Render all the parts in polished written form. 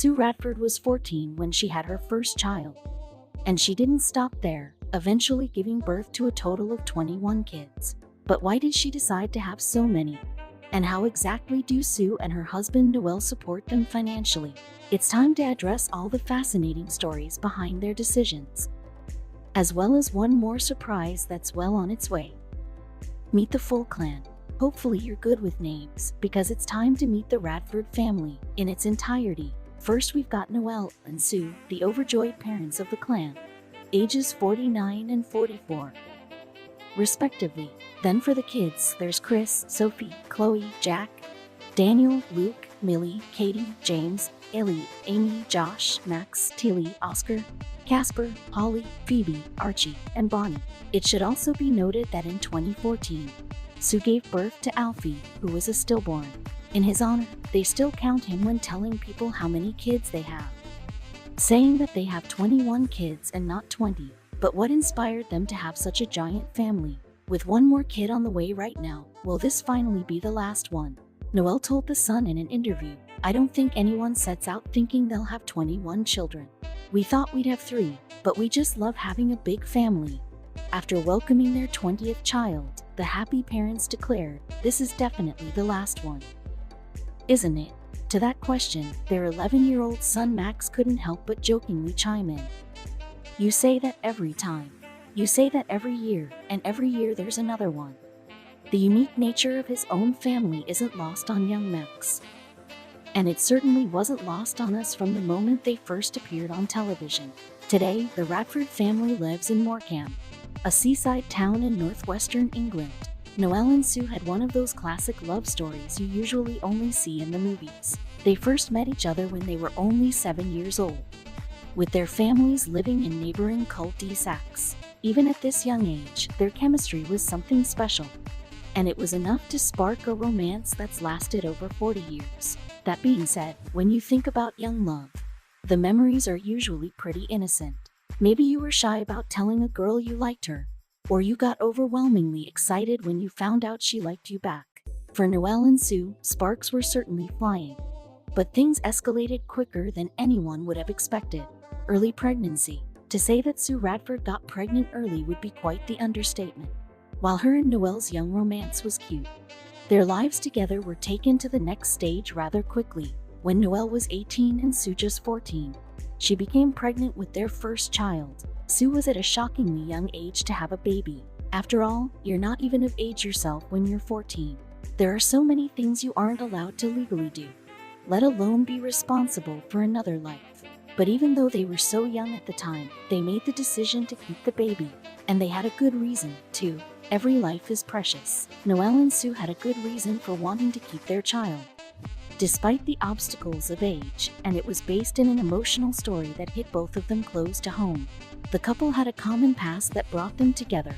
Sue Radford was 14 when she had her first child. And she didn't stop there, eventually giving birth to a total of 21 kids. But why did she decide to have so many? And how exactly do Sue and her husband Noel support them financially? It's time to address all the fascinating stories behind their decisions, as well as one more surprise that's well on its way. Meet the full clan. Hopefully you're good with names, because it's time to meet the Radford family in its entirety. First, we've got Noel and Sue, the overjoyed parents of the clan, ages 49 and 44, respectively. Then for the kids, there's Chris, Sophie, Chloe, Jack, Daniel, Luke, Millie, Katie, James, Ellie, Amy, Josh, Max, Tilly, Oscar, Casper, Holly, Phoebe, Archie, and Bonnie. It should also be noted that in 2014, Sue gave birth to Alfie, who was a stillborn. In his honor, they still count him when telling people how many kids they have, saying that they have 21 kids and not 20. But what inspired them to have such a giant family? With one more kid on the way right now, will this finally be the last one? Noel told The Sun in an interview, "I don't think anyone sets out thinking they'll have 21 children. We thought we'd have 3, but we just love having a big family." After welcoming their 20th child, the happy parents declared, "This is definitely the last one, isn't it?" To that question, their 11-year-old son Max couldn't help but jokingly chime in, "You say that every time. You say that every year, and every year there's another one." The unique nature of his own family isn't lost on young Max. And it certainly wasn't lost on us from the moment they first appeared on television. Today, the Radford family lives in Morecambe, a seaside town in northwestern England. Noel and Sue had one of those classic love stories you usually only see in the movies. They first met each other when they were only 7 years old, with their families living in neighboring cul-de-sacs. Even at this young age, their chemistry was something special, and it was enough to spark a romance that's lasted over 40 years. That being said, when you think about young love, the memories are usually pretty innocent. Maybe you were shy about telling a girl you liked her, or you got overwhelmingly excited when you found out she liked you back. For Noel and Sue, sparks were certainly flying, but things escalated quicker than anyone would have expected. Early pregnancy. To say that Sue Radford got pregnant early would be quite the understatement. While her and Noel's young romance was cute, their lives together were taken to the next stage rather quickly. When Noel was 18 and Sue just 14, she became pregnant with their first child. Sue was at a shockingly young age to have a baby. After all, you're not even of age yourself when you're 14. There are so many things you aren't allowed to legally do, let alone be responsible for another life. But even though they were so young at the time, they made the decision to keep the baby. And they had a good reason, too. Every life is precious. Noel and Sue had a good reason for wanting to keep their child, despite the obstacles of age, and it was based in an emotional story that hit both of them close to home. The couple had a common past that brought them together,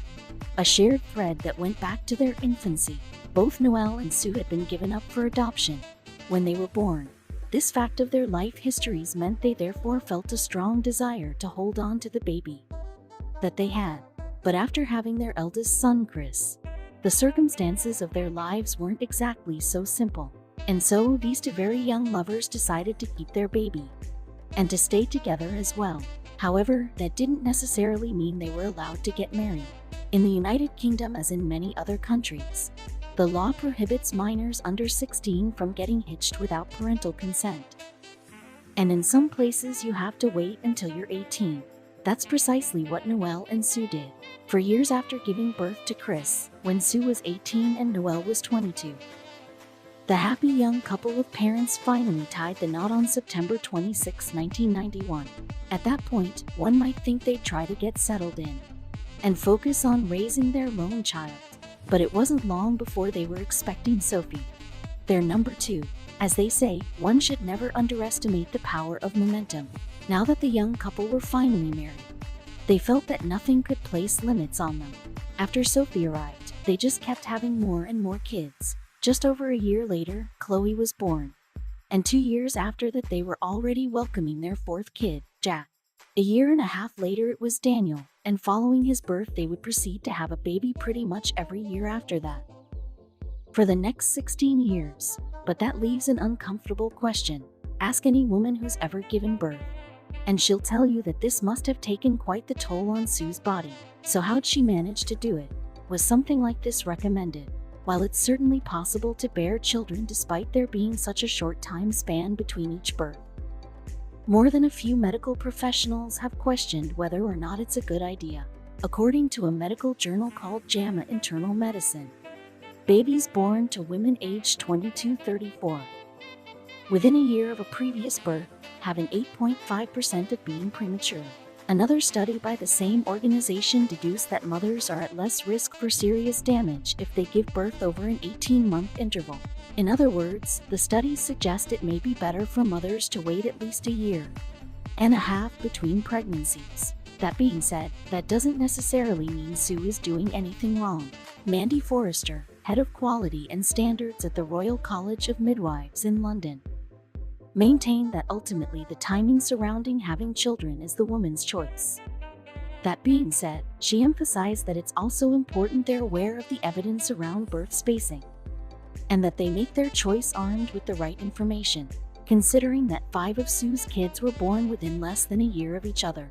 a shared thread that went back to their infancy. Both Noel and Sue had been given up for adoption when they were born. This fact of their life histories meant they therefore felt a strong desire to hold on to the baby that they had. But after having their eldest son, Chris, the circumstances of their lives weren't exactly so simple. And so these two very young lovers decided to keep their baby and to stay together as well. However, that didn't necessarily mean they were allowed to get married. In the United Kingdom, as in many other countries, the law prohibits minors under 16 from getting hitched without parental consent. And in some places you have to wait until you're 18. That's precisely what Noel and Sue did. For years after giving birth to Chris, when Sue was 18 and Noel was 22, the happy young couple of parents finally tied the knot on September 26, 1991. At that point, one might think they'd try to get settled in and focus on raising their lone child. But it wasn't long before they were expecting Sophie, their number 2. As they say, one should never underestimate the power of momentum. Now that the young couple were finally married, they felt that nothing could place limits on them. After Sophie arrived, they just kept having more and more kids. Just over a year later, Chloe was born, and 2 years after that they were already welcoming their 4th kid, Jack. A year and a half later it was Daniel, and following his birth they would proceed to have a baby pretty much every year after that, for the next 16 years. But that leaves an uncomfortable question. Ask any woman who's ever given birth, and she'll tell you that this must have taken quite the toll on Sue's body. So how'd she manage to do it? Was something like this recommended? While it's certainly possible to bear children despite there being such a short time span between each birth, more than a few medical professionals have questioned whether or not it's a good idea. According to a medical journal called JAMA Internal Medicine, babies born to women aged 22-34 within a year of a previous birth have an 8.5% of being premature. Another study by the same organization deduced that mothers are at less risk for serious damage if they give birth over an 18-month interval. In other words, the studies suggest it may be better for mothers to wait at least a year and a half between pregnancies. That being said, that doesn't necessarily mean Sue is doing anything wrong. Mandy Forrester, head of quality and standards at the Royal College of Midwives in London, maintained that ultimately the timing surrounding having children is the woman's choice. That being said, she emphasized that it's also important they're aware of the evidence around birth spacing, and that they make their choice armed with the right information, considering that 5 of Sue's kids were born within less than a year of each other.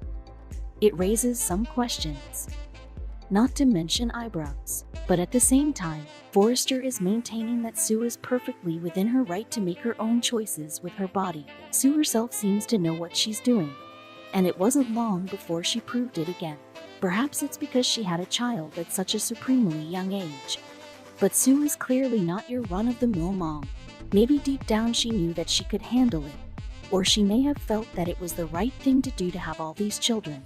It raises some questions, not to mention eyebrows. But at the same time, Forrester is maintaining that Sue is perfectly within her right to make her own choices with her body. Sue herself seems to know what she's doing, and it wasn't long before she proved it again. Perhaps it's because she had a child at such a supremely young age. But Sue is clearly not your run-of-the-mill mom. Maybe deep down she knew that she could handle it, or she may have felt that it was the right thing to do to have all these children,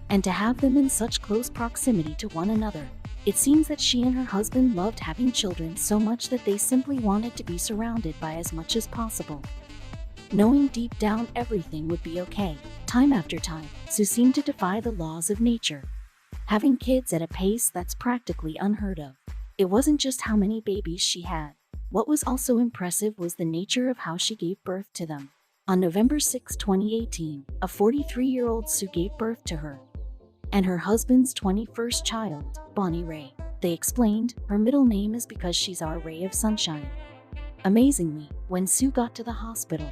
and to have them in such close proximity to one another. It seems that she and her husband loved having children so much that they simply wanted to be surrounded by as much as possible, knowing deep down everything would be okay. Time after time, Sue seemed to defy the laws of nature, having kids at a pace that's practically unheard of. It wasn't just how many babies she had. What was also impressive was the nature of how she gave birth to them. On November 6, 2018, a 43-year-old Sue gave birth to her and her husband's 21st child, Bonnie Ray. They explained her middle name is because she's our ray of sunshine. Amazingly, when Sue got to the hospital,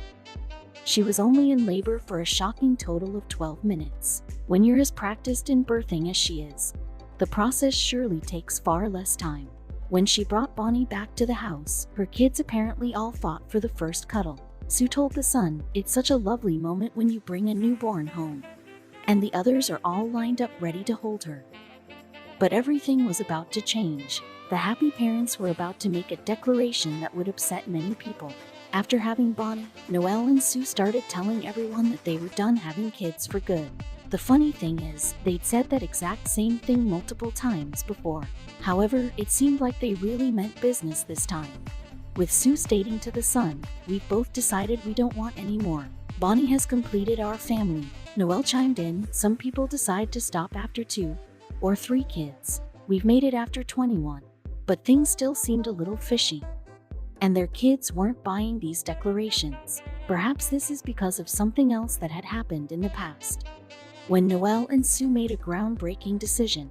she was only in labor for a shocking total of 12 minutes. When you're as practiced in birthing as she is, the process surely takes far less time. When she brought Bonnie back to the house, her kids apparently all fought for the first cuddle. Sue told The Sun, "It's such a lovely moment when you bring a newborn home, and the others are all lined up ready to hold her." But everything was about to change. The happy parents were about to make a declaration that would upset many people. After having Bonnie, Noelle and Sue started telling everyone that they were done having kids for good. The funny thing is, they'd said that exact same thing multiple times before. However, it seemed like they really meant business this time, with Sue stating to The Sun, "We've both decided we don't want any more. Bonnie has completed our family." Noelle chimed in, "Some people decide to stop after 2 or 3 kids. We've made it after 21. But things still seemed a little fishy, and their kids weren't buying these declarations. Perhaps this is because of something else that had happened in the past, when Noelle and Sue made a groundbreaking decision,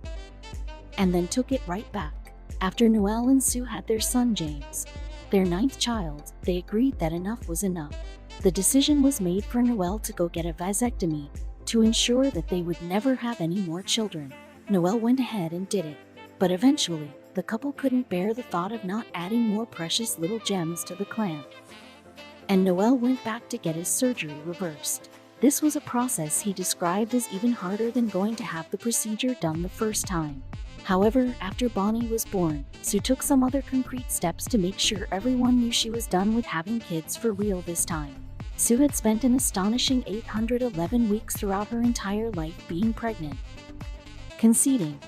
and then took it right back. After Noelle and Sue had their son James, their 9th child, they agreed that enough was enough. The decision was made for Noelle to go get a vasectomy to ensure that they would never have any more children. Noelle went ahead and did it, but eventually, the couple couldn't bear the thought of not adding more precious little gems to the clan, and Noelle went back to get his surgery reversed. This was a process he described as even harder than going to have the procedure done the first time. However, after Bonnie was born, Sue took some other concrete steps to make sure everyone knew she was done with having kids for real this time. Sue had spent an astonishing 811 weeks throughout her entire life being pregnant, conceding,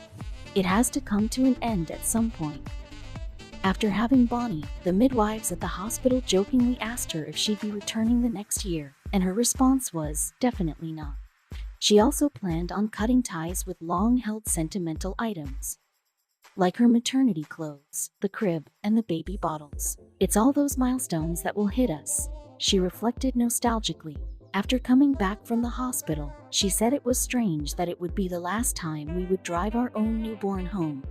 "It has to come to an end at some point." After having Bonnie, the midwives at the hospital jokingly asked her if she'd be returning the next year, and her response was, "Definitely not." She also planned on cutting ties with long-held sentimental items, like her maternity clothes, the crib, and the baby bottles. "It's all those milestones that will hit us," she reflected nostalgically. After coming back from the hospital, she said it was strange that it would be the last time we would drive our own newborn home.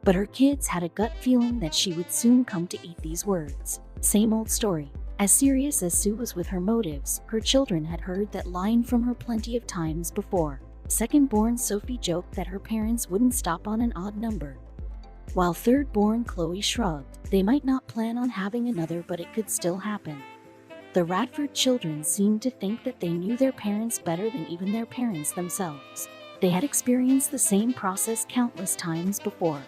But her kids had a gut feeling that she would soon come to eat these words. Same old story. As serious as Sue was with her motives, her children had heard that line from her plenty of times before. Second-born Sophie joked that her parents wouldn't stop on an odd number, while third-born Chloe shrugged. They might not plan on having another, but it could still happen. The Radford children seemed to think that they knew their parents better than even their parents themselves. They had experienced the same process countless times before.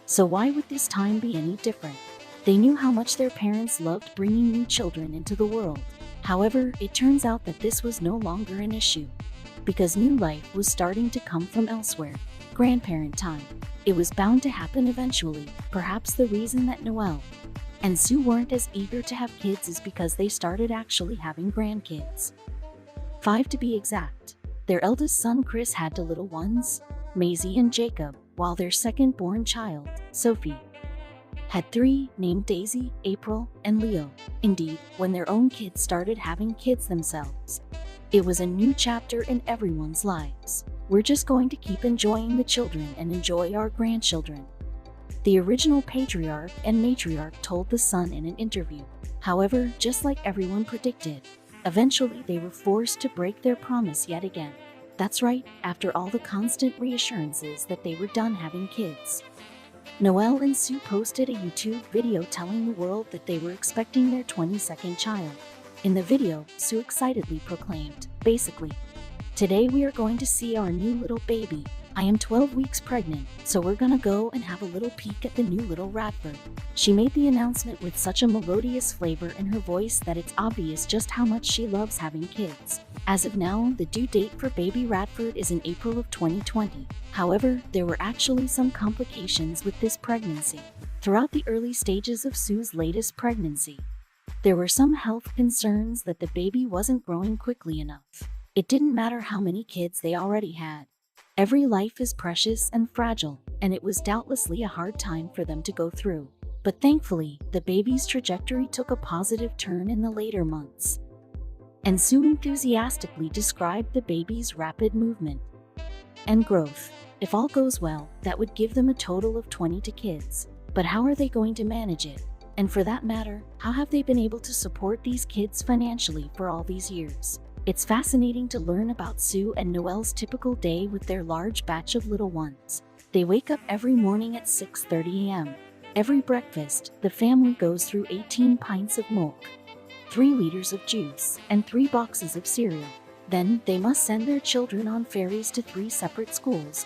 So why would this time be any different? They knew how much their parents loved bringing new children into the world. However, it turns out that this was no longer an issue, because new life was starting to come from elsewhere. Grandparent time. It was bound to happen eventually. Perhaps the reason that Noelle and Sue weren't as eager to have kids is because they started actually having grandkids. 5 to be exact. Their eldest son Chris had 2 little ones, Maisie and Jacob, while their second-born child, Sophie, had 3, named Daisy, April, and Leo. Indeed, when their own kids started having kids themselves, it was a new chapter in everyone's lives. We're just going to keep enjoying the children and enjoy our grandchildren, the original patriarch and matriarch told The Sun in an interview. However, just like everyone predicted, eventually they were forced to break their promise yet again. That's right, after all the constant reassurances that they were done having kids. Noelle and Sue posted a YouTube video telling the world that they were expecting their 22nd child. In the video, Sue excitedly proclaimed, basically, "Today we are going to see our new little baby. I am 12 weeks pregnant, so we're gonna go and have a little peek at the new little Radford." She made the announcement with such a melodious flavor in her voice that it's obvious just how much she loves having kids. As of now, the due date for baby Radford is in April of 2020. However, there were actually some complications with this pregnancy. Throughout the early stages of Sue's latest pregnancy, there were some health concerns that the baby wasn't growing quickly enough. It didn't matter how many kids they already had. Every life is precious and fragile, and it was doubtlessly a hard time for them to go through. But thankfully, the baby's trajectory took a positive turn in the later months, and Sue enthusiastically described the baby's rapid movement and growth. If all goes well, that would give them a total of 20 kids. But how are they going to manage it? And for that matter, how have they been able to support these kids financially for all these years? It's fascinating to learn about Sue and Noelle's typical day with their large batch of little ones. They wake up every morning at 6:30 a.m. Every breakfast, the family goes through 18 pints of milk, 3 liters of juice, and 3 boxes of cereal. Then, they must send their children on ferries to 3 separate schools,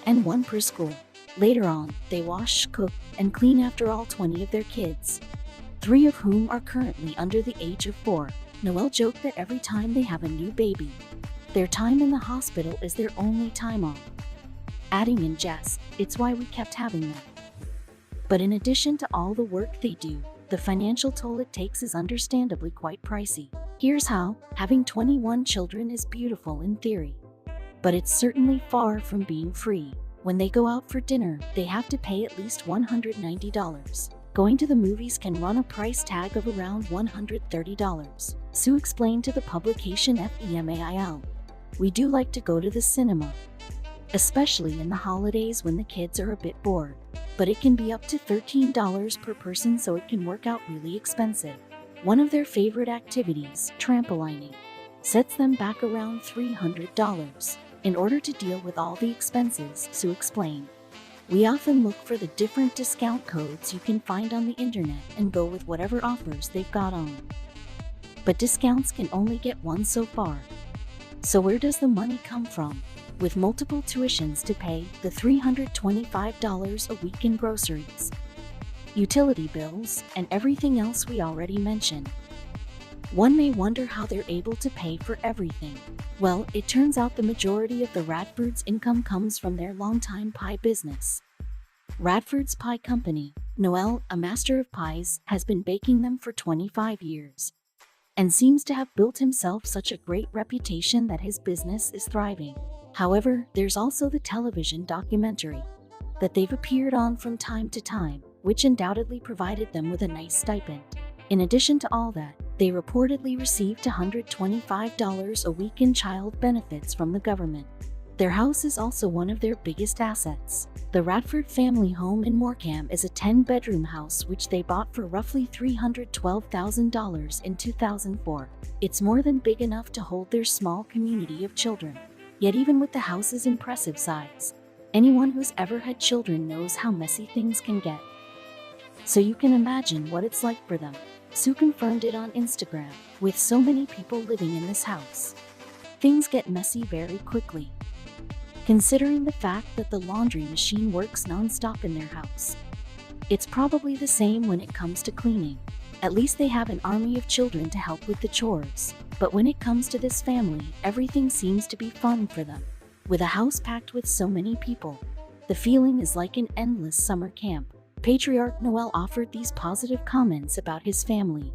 and 1 per school. Later on, they wash, cook, and clean after all 20 of their kids, 3 of whom are currently under the age of 4. Noelle joked that every time they have a new baby, their time in the hospital is their only time off, adding in jest, "It's why we kept having them." But in addition to all the work they do, the financial toll it takes is understandably quite pricey. Here's how. Having 21 children is beautiful in theory, but it's certainly far from being free. When they go out for dinner, they have to pay at least $190. Going to the movies can run a price tag of around $130. Sue explained to the publication FEMAIL, "We do like to go to the cinema, especially in the holidays when the kids are a bit bored. But it can be up to $13 per person, so it can work out really expensive." One of their favorite activities, trampolining, sets them back around $300. In order to deal with all the expenses, Sue explained, "We often look for the different discount codes you can find on the internet and go with whatever offers they've got on. But discounts can only get one so far. So where does the money come from? With multiple tuitions to pay, the $325 a week in groceries, utility bills, and everything else we already mentioned. One may wonder how they're able to pay for everything. Well, it turns out the majority of the Radford's income comes from their longtime pie business, Radford's Pie Company. Noelle, a master of pies, has been baking them for 25 years and seems to have built himself such a great reputation that his business is thriving. However, there's also the television documentary that they've appeared on from time to time, which undoubtedly provided them with a nice stipend. In addition to all that, they reportedly received $125 a week in child benefits from the government. Their house is also one of their biggest assets. The Radford family home in Morecambe is a 10-bedroom house which they bought for roughly $312,000 in 2004. It's more than big enough to hold their small community of children. Yet even with the house's impressive size, anyone who's ever had children knows how messy things can get. So you can imagine what it's like for them. Sue confirmed it on Instagram. With so many people living in this house, things get messy very quickly. Considering the fact that the laundry machine works non-stop in their house, it's probably the same when it comes to cleaning. At least they have an army of children to help with the chores. But when it comes to this family, everything seems to be fun for them. With a house packed with so many people, the feeling is like an endless summer camp. Patriarch Noel offered these positive comments about his family.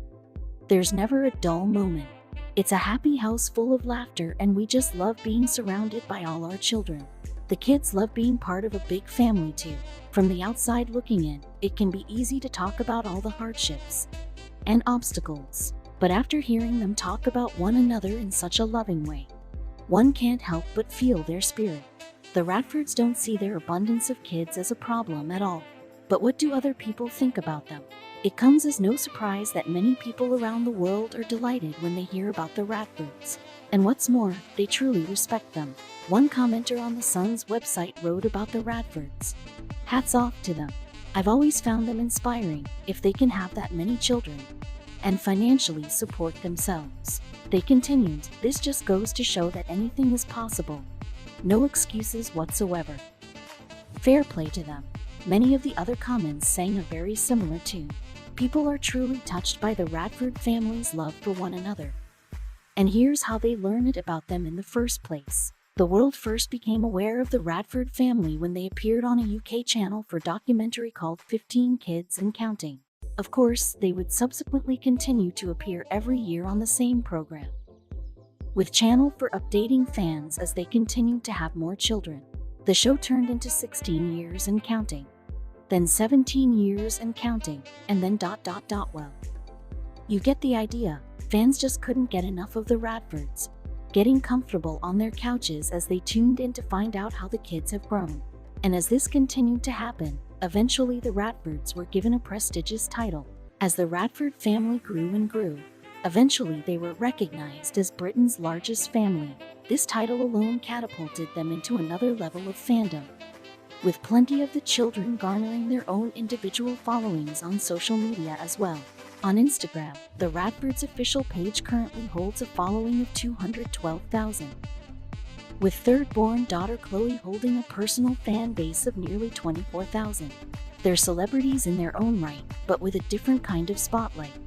"There's never a dull moment. It's a happy house full of laughter, and we just love being surrounded by all our children. The kids love being part of a big family too. From the outside looking in, it can be easy to talk about all the hardships and obstacles. But after hearing them talk about one another in such a loving way, one can't help but feel their spirit. The Radfords don't see their abundance of kids as a problem at all. But what do other people think about them? It comes as no surprise that many people around the world are delighted when they hear about the Radfords. And what's more, they truly respect them." One commenter on the Sun's website wrote about the Radfords, "Hats off to them. I've always found them inspiring if they can have that many children and financially support themselves." They continued, "This just goes to show that anything is possible. No excuses whatsoever. Fair play to them." Many of the other comments sang a very similar tune. People are truly touched by the Radford family's love for one another. And here's how they learned about them in the first place. The world first became aware of the Radford family when they appeared on a UK channel for a documentary called 15 Kids and Counting. Of course, they would subsequently continue to appear every year on the same program, with channel for updating fans as they continued to have more children. The show turned into 16 years and counting, then 17 years and counting, and then ... Well, you get the idea. Fans just couldn't get enough of the Radfords, getting comfortable on their couches as they tuned in to find out how the kids have grown. And as this continued to happen, eventually the Radfords were given a prestigious title. As the Radford family grew and grew, eventually they were recognized as Britain's largest family. This title alone catapulted them into another level of fandom, with plenty of the children garnering their own individual followings on social media as well. On Instagram, the Radfords' official page currently holds a following of 212,000, with third-born daughter Chloe holding a personal fan base of nearly 24,000. They're celebrities in their own right, but with a different kind of spotlight.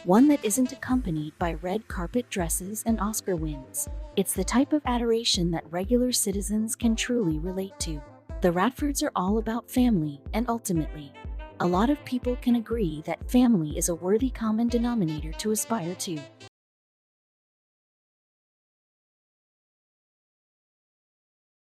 One that isn't accompanied by red carpet dresses and Oscar wins. It's the type of adoration that regular citizens can truly relate to. The Radfords are all about family, and ultimately, a lot of people can agree that family is a worthy common denominator to aspire to.